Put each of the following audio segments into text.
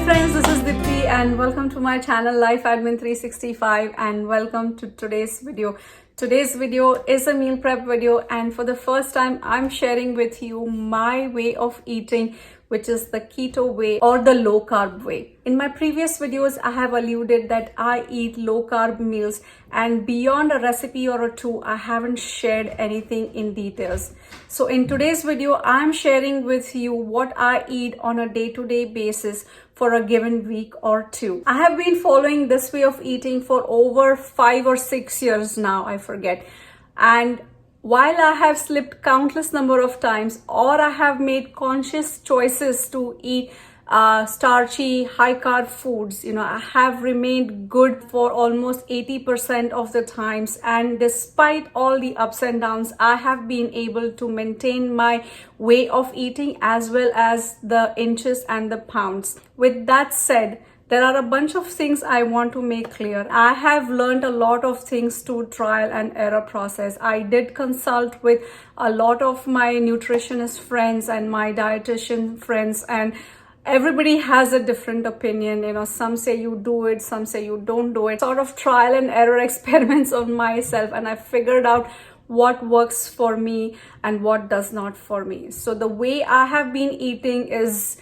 friends, this is Dipti and welcome to my channel Life Admin 365 and welcome to today's video. Today's video is a meal prep video and for the first time I'm sharing with you my way of eating, which is the keto way or the low carb way. In my previous videos, I have alluded that I eat low carb meals and beyond a recipe or a two, I haven't shared anything in details. So in today's video, I'm sharing with you what I eat on a day-to-day basis for a given week or two. I have been following this way of eating for over 5 or 6 years now, I forget. And while I have slipped countless number of times or I have made conscious choices to eat starchy, high carb foods, I have remained good for almost 80% of the times. And despite all the ups and downs, I have been able to maintain my way of eating as well as the inches and the pounds. With that said, there are a bunch of things I want to make clear. I have learned a lot of things through trial and error process. I did consult with a lot of my nutritionist friends and my dietitian friends, and everybody has a different opinion. Some say you do it, some say you don't do it. Sort of trial and error experiments on myself, and I figured out what works for me and what does not for me. So the way I have been eating is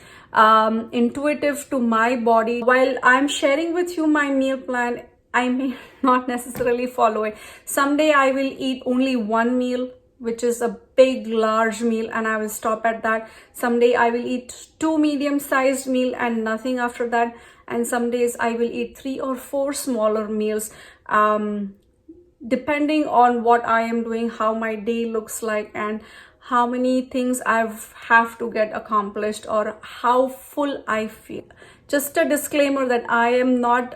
intuitive to my body. While I'm sharing with you my meal plan, I may not necessarily follow it. Someday I will eat only one meal, which is a big large meal, and I will stop at that. Someday I will eat 2 medium-sized meal and nothing after that, and some days I will eat 3 or 4 smaller meals, depending on what I am doing, how my day looks like, and how many things I have to get accomplished or how full I feel. Just a disclaimer that I am not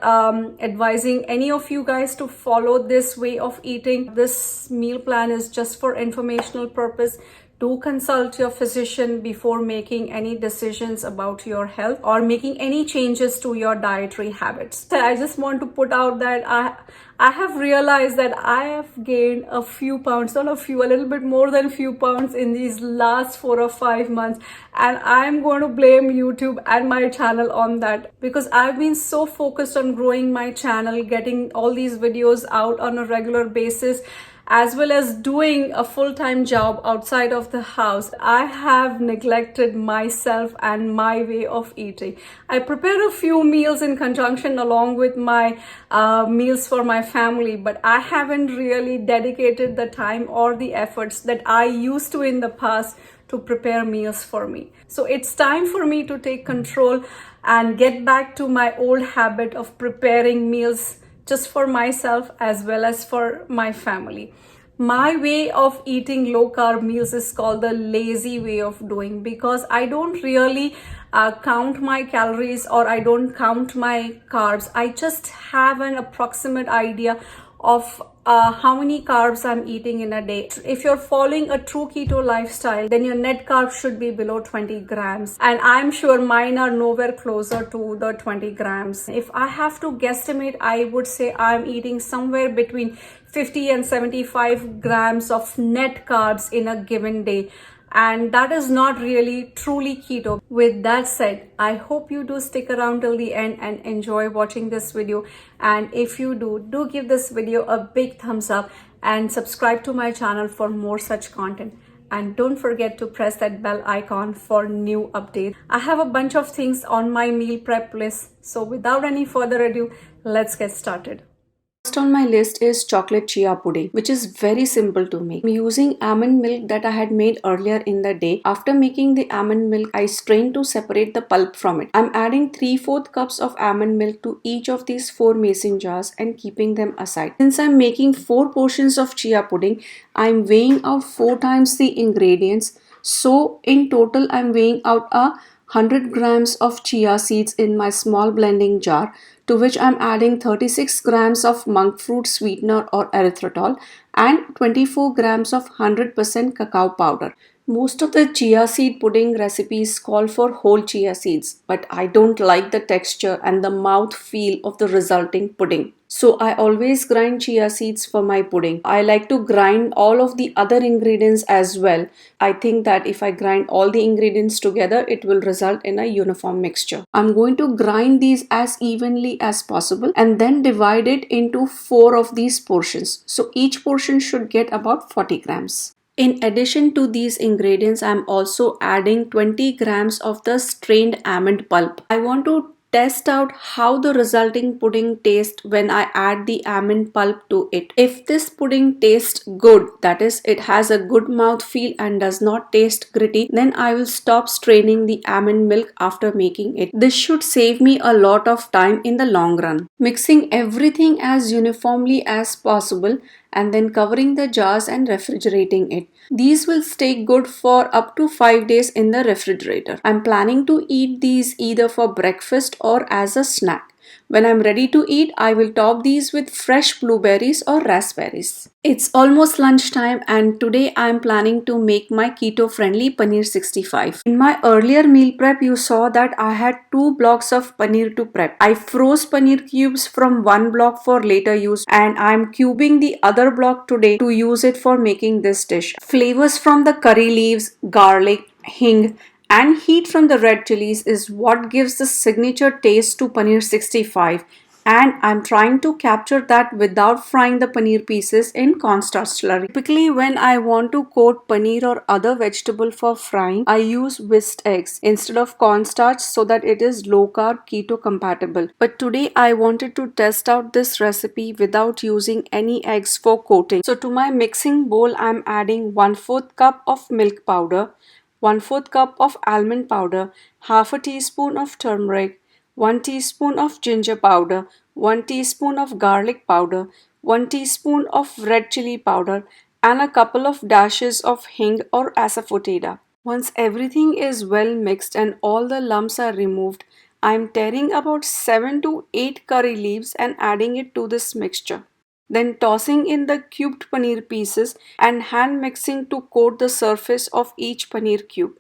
advising any of you guys to follow this way of eating. This meal plan is just for informational purpose. Do consult your physician before making any decisions about your health or making any changes to your dietary habits. So I just want to put out that I have realized that I have gained a few pounds, not a few, a little bit more than a few pounds in these last 4 or 5 months. And I'm going to blame YouTube and my channel on that because I've been so focused on growing my channel, getting all these videos out on a regular basis, as well as doing a full-time job outside of the house. I have neglected myself and my way of eating. I prepare a few meals in conjunction along with my meals for my family, but I haven't really dedicated the time or the efforts that I used to in the past to prepare meals for me. So it's time for me to take control and get back to my old habit of preparing meals just for myself as well as for my family. My way of eating low carb meals is called the lazy way of doing because I don't really count my calories or I don't count my carbs. I just have an approximate idea of how many carbs I'm eating in a day. If you're following a true keto lifestyle, then your net carbs should be below 20 grams. And I'm sure mine are nowhere closer to the 20 grams. If I have to guesstimate, I would say I'm eating somewhere between 50 and 75 grams of net carbs in a given day. And that is not really truly keto. With that said, I hope you do stick around till the end and enjoy watching this video. And if you do give this video a big thumbs up and subscribe to my channel for more such content. And don't forget to press that bell icon for new updates. I have a bunch of things on my meal prep list. So without any further ado, let's get started. First on my list is chocolate chia pudding, which is very simple to make. I'm using almond milk that I had made earlier in the day. After making the almond milk, I strained to separate the pulp from it. I'm adding 3/4 cups of almond milk to each of these 4 mason jars and keeping them aside. Since I'm making 4 portions of chia pudding, I'm weighing out 4 times the ingredients. So in total, I'm weighing out 100 grams of chia seeds in my small blending jar, to which I'm adding 36 grams of monk fruit sweetener or erythritol and 24 grams of 100% cacao powder. Most of the chia seed pudding recipes call for whole chia seeds, but I don't like the texture and the mouth feel of the resulting pudding. So I always grind chia seeds for my pudding. I like to grind all of the other ingredients as well. I think that if I grind all the ingredients together, it will result in a uniform mixture. I'm going to grind these as evenly as possible and then divide it into 4 of these portions. So each portion should get about 40 grams. In addition to these ingredients, I'm also adding 20 grams of the strained almond pulp. I want to test out how the resulting pudding tastes when I add the almond pulp to it. If this pudding tastes good, that is, it has a good mouth feel and does not taste gritty, then I will stop straining the almond milk after making it. This should save me a lot of time in the long run. Mixing everything as uniformly as possible and then covering the jars and refrigerating it. These will stay good for up to 5 days in the refrigerator. I'm planning to eat these either for breakfast or as a snack. When I'm ready to eat, I will top these with fresh blueberries or raspberries. It's almost lunchtime and today I'm planning to make my keto-friendly Paneer 65. In my earlier meal prep, you saw that I had 2 blocks of paneer to prep. I froze paneer cubes from one block for later use and I'm cubing the other block today to use it for making this dish. Flavors from the curry leaves, garlic, hing, and heat from the red chilies is what gives the signature taste to Paneer 65, and I'm trying to capture that without frying the paneer pieces in cornstarch slurry. Typically when I want to coat paneer or other vegetable for frying, I use whisked eggs instead of cornstarch so that it is low carb keto compatible. But today I wanted to test out this recipe without using any eggs for coating. So to my mixing bowl I'm adding 1/4 cup of milk powder, 1/4 cup of almond powder, half a teaspoon of turmeric, 1 teaspoon of ginger powder, 1 teaspoon of garlic powder, 1 teaspoon of red chili powder, and a couple of dashes of hing or asafoetida. Once everything is well mixed and all the lumps are removed, I am tearing about 7 to 8 curry leaves and adding it to this mixture. Then tossing in the cubed paneer pieces and hand mixing to coat the surface of each paneer cube.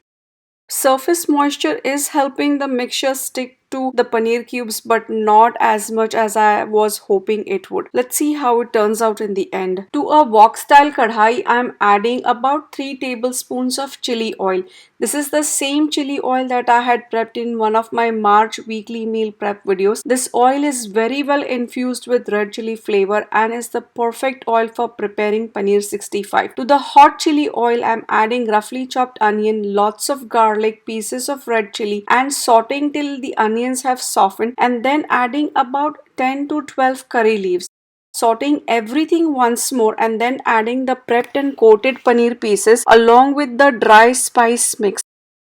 Surface moisture is helping the mixture stick to the paneer cubes, but not as much as I was hoping it would. Let's see how it turns out in the end. To a wok style kadhai, I am adding about 3 tablespoons of chili oil. This is the same chili oil that I had prepped in one of my March weekly meal prep videos. This oil is very well infused with red chili flavor and is the perfect oil for preparing Paneer 65. To the hot chili oil, I am adding roughly chopped onion, lots of garlic, pieces of red chili, and sauteing till the onions have softened, and then adding about 10 to 12 curry leaves. Sauteing everything once more and then adding the prepped and coated paneer pieces along with the dry spice mix.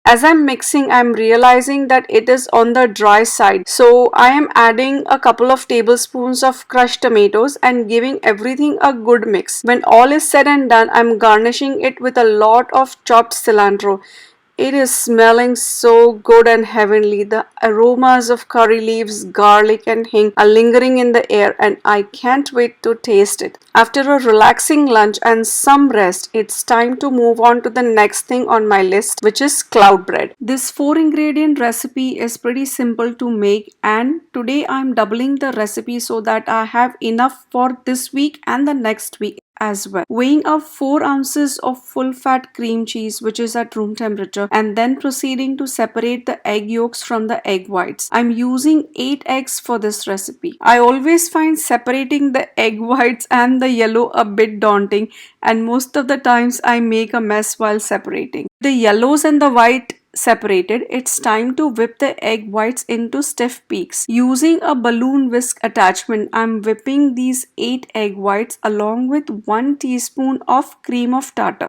As I'm mixing, I'm realizing that it is on the dry side. So I am adding a couple of tablespoons of crushed tomatoes and giving everything a good mix. When all is said and done, I'm garnishing it with a lot of chopped cilantro. It is smelling so good and heavenly. The aromas of curry leaves, garlic, and hing are lingering in the air, and I can't wait to taste it. After a relaxing lunch and some rest, it's time to move on to the next thing on my list, which is cloud bread. This 4-ingredient recipe is pretty simple to make, and today I'm doubling the recipe so that I have enough for this week and the next week as well. Weighing up 4 ounces of full fat cream cheese, which is at room temperature, and then proceeding to separate the egg yolks from the egg whites. I'm using 8 eggs for this recipe. I always find separating the egg whites and the yellow a bit daunting, and most of the times I make a mess while separating. The yellows and the white separated, it's time to whip the egg whites into stiff peaks. Using a balloon whisk attachment, I'm whipping these 8 egg whites along with 1 teaspoon of cream of tartar.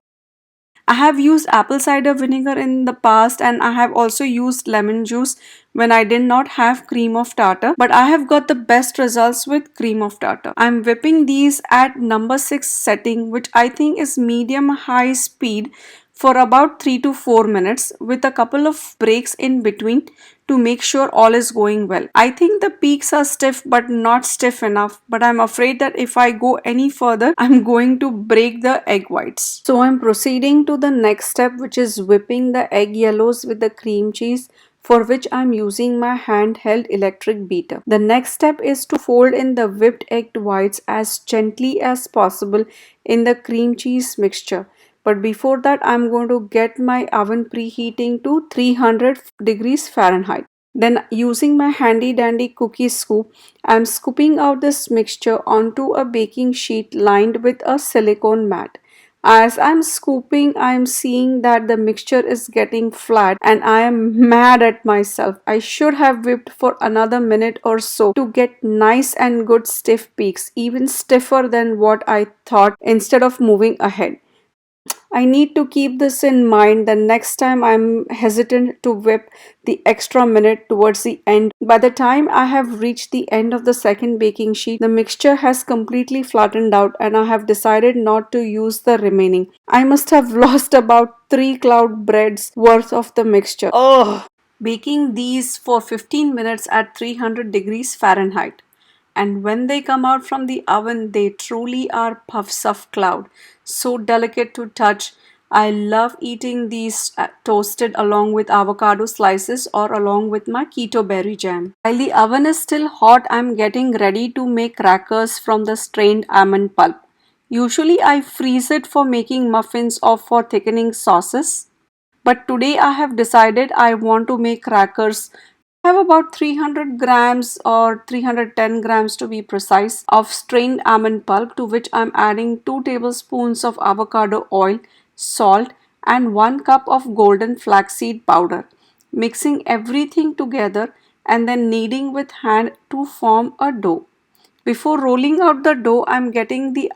I have used apple cider vinegar in the past, and I have also used lemon juice when I did not have cream of tartar, but I have got the best results with cream of tartar. I'm whipping these at number 6 setting, which I think is medium high speed, for about 3 to 4 minutes with a couple of breaks in between to make sure all is going well. I think the peaks are stiff but not stiff enough, but I'm afraid that if I go any further, I'm going to break the egg whites. So I'm proceeding to the next step, which is whipping the egg yellows with the cream cheese, for which I'm using my handheld electric beater. The next step is to fold in the whipped egg whites as gently as possible in the cream cheese mixture. But before that, I'm going to get my oven preheating to 300 degrees Fahrenheit. Then using my handy dandy cookie scoop, I'm scooping out this mixture onto a baking sheet lined with a silicone mat. As I'm scooping, I'm seeing that the mixture is getting flat and I am mad at myself. I should have whipped for another minute or so to get nice and good stiff peaks, even stiffer than what I thought, instead of moving ahead. I need to keep this in mind the next time I'm hesitant to whip the extra minute towards the end. By the time I have reached the end of the second baking sheet, the mixture has completely flattened out and I have decided not to use the remaining. I must have lost about 3 cloud breads worth of the mixture. Oh! Baking these for 15 minutes at 300 degrees Fahrenheit. And when they come out from the oven, they truly are puffs of cloud. So delicate to touch. I love eating these toasted along with avocado slices or along with my keto berry jam. While the oven is still hot, I'm getting ready to make crackers from the strained almond pulp. Usually I freeze it for making muffins or for thickening sauces. But today I have decided I want to make crackers. I have about 300 grams or 310 grams to be precise of strained almond pulp, to which I'm adding 2 tablespoons of avocado oil, salt and 1 cup of golden flaxseed powder. Mixing everything together and then kneading with hand to form a dough. Before rolling out the dough, I'm getting the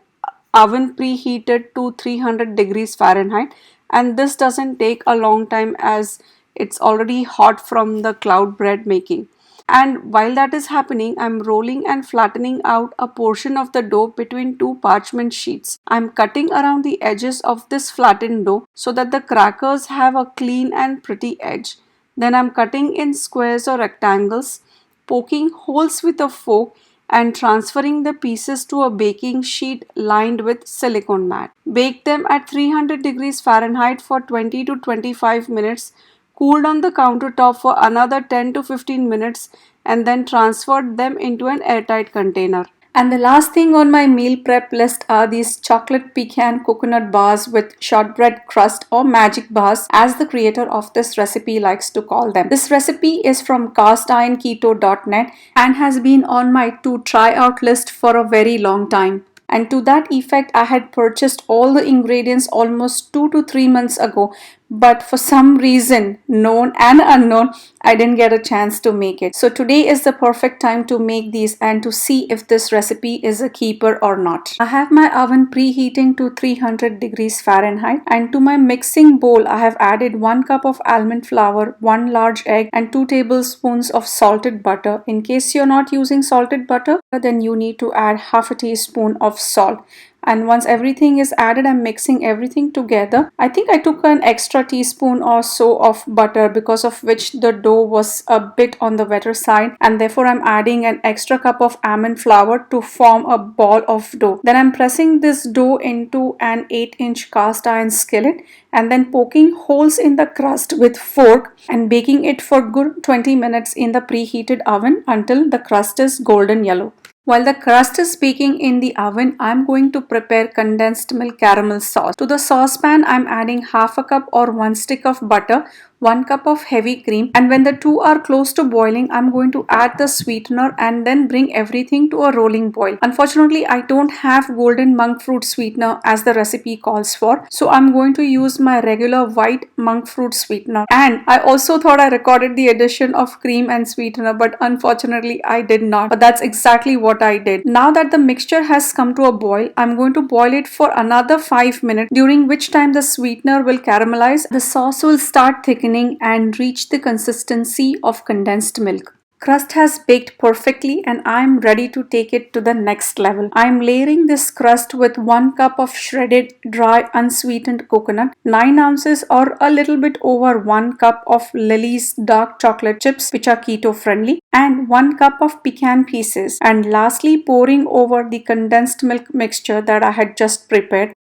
oven preheated to 300 degrees Fahrenheit, and this doesn't take a long time as it's already hot from the cloud bread making. And while that is happening, I'm rolling and flattening out a portion of the dough between two parchment sheets. I'm cutting around the edges of this flattened dough so that the crackers have a clean and pretty edge. Then I'm cutting in squares or rectangles, poking holes with a fork and transferring the pieces to a baking sheet lined with silicone mat. Bake them at 300 degrees Fahrenheit for 20 to 25 minutes, cooled on the countertop for another 10 to 15 minutes, and then transferred them into an airtight container. And the last thing on my meal prep list are these chocolate pecan coconut bars with shortbread crust, or magic bars as the creator of this recipe likes to call them. This recipe is from castironketo.net and has been on my to try out list for a very long time. And to that effect, I had purchased all the ingredients almost 2 to 3 months ago, but for some reason, known and unknown, I didn't get a chance to make it. So today is the perfect time to make these and to see if this recipe is a keeper or not. I have my oven preheating to 300 degrees Fahrenheit, and to my mixing bowl I have added 1 cup of almond flour, 1 large egg and 2 tablespoons of salted butter. In case you're not using salted butter, then you need to add half a teaspoon of salt. And once everything is added, I'm mixing everything together. I think I took an extra teaspoon or so of butter, because of which the dough was a bit on the wetter side, and therefore I'm adding an extra cup of almond flour to form a ball of dough. Then I'm pressing this dough into an 8-inch cast iron skillet and then poking holes in the crust with fork and baking it for good 20 minutes in the preheated oven until the crust is golden yellow. While the crust is baking in the oven, I'm going to prepare condensed milk caramel sauce. To the saucepan, I'm adding half a cup or 1 stick of butter, 1 cup of heavy cream, and when the two are close to boiling, I'm going to add the sweetener and then bring everything to a rolling boil. Unfortunately, I don't have golden monk fruit sweetener as the recipe calls for, so I'm going to use my regular white monk fruit sweetener. And I also thought I recorded the addition of cream and sweetener, but unfortunately I did not. But that's exactly what I did. Now that the mixture has come to a boil, I'm going to boil it for another 5 minutes, during which time the sweetener will caramelize, the sauce will start thickening and reach the consistency of condensed milk. Crust has baked perfectly and I'm ready to take it to the next level. I'm layering this crust with 1 cup of shredded dry unsweetened coconut, 9 ounces or a little bit over 1 cup of Lily's dark chocolate chips which are keto friendly, and 1 cup of pecan pieces, and lastly pouring over the condensed milk mixture that I had just prepared,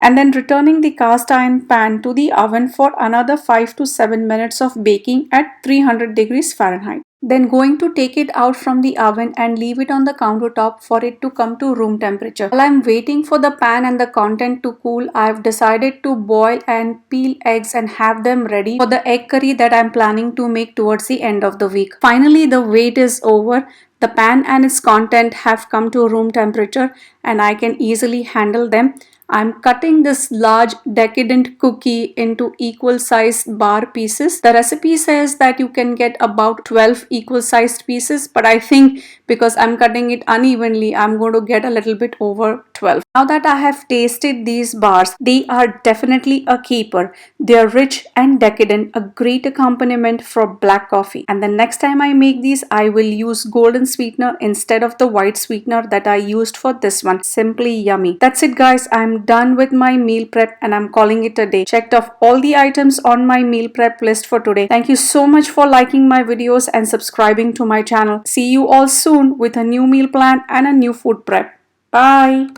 and then returning the cast iron pan to the oven for another 5 to 7 minutes of baking at 300 degrees Fahrenheit. Then going to take it out from the oven and leave it on the countertop for it to come to room temperature. While I'm waiting for the pan and the content to cool, I've decided to boil and peel eggs and have them ready for the egg curry that I'm planning to make towards the end of the week. Finally, the wait is over. The pan and its content have come to room temperature and I can easily handle them. I'm cutting this large decadent cookie into equal sized bar pieces. The recipe says that you can get about 12 equal sized pieces, but I think because I'm cutting it unevenly, I'm going to get a little bit over 12. Now that I have tasted these bars, they are definitely a keeper. They are rich and decadent, a great accompaniment for black coffee. And the next time I make these, I will use golden sweetener instead of the white sweetener that I used for this one. Simply yummy. That's it guys, I'm done with my meal prep and I'm calling it a day. Checked off all the items on my meal prep list for today. Thank you so much for liking my videos and subscribing to my channel. See you all soon with a new meal plan and a new food prep. Bye.